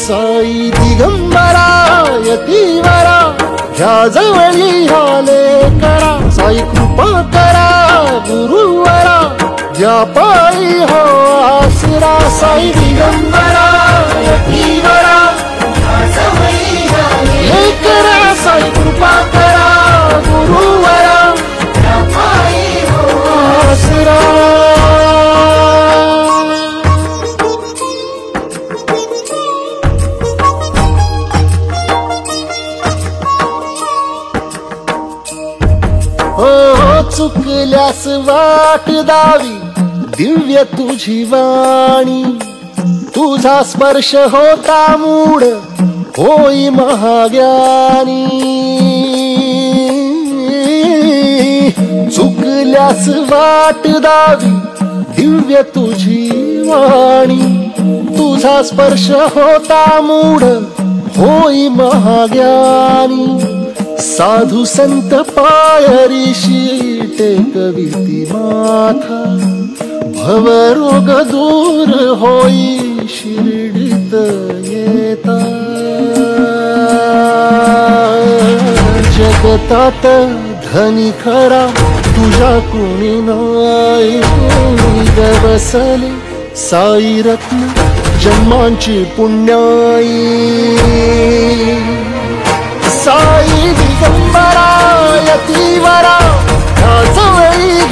साई दिगंबरा यतीवरा ह्या जवळी आले करा साई कृपा करा गुरुवरा ज्या पायी हो आसरा साई दिगंबरा यतीवरा ह्या जवळी आले करा साई कृपा करा गुरुवरा ज्या पायी हो आसरा। चुकल्यास वाट दावी दिव्य तुझी वाणी तुझा स्पर्श होता मूढ होई महाज्ञानी। चुकल्यास वाट दावी दिव्य तुझी वाणी तुझा स्पर्श होता मूढ होई महाज्ञानी। साधु संत पायरीशी टेकविती माथा भवरोग दूर होई शिर्डीत येता। जगतात धनी खरा तुझ्या कुणी नाही बसले साई रत्न जन्मांची पुण्याई। साई दिगंबरा यतीवरा ह्या जवळी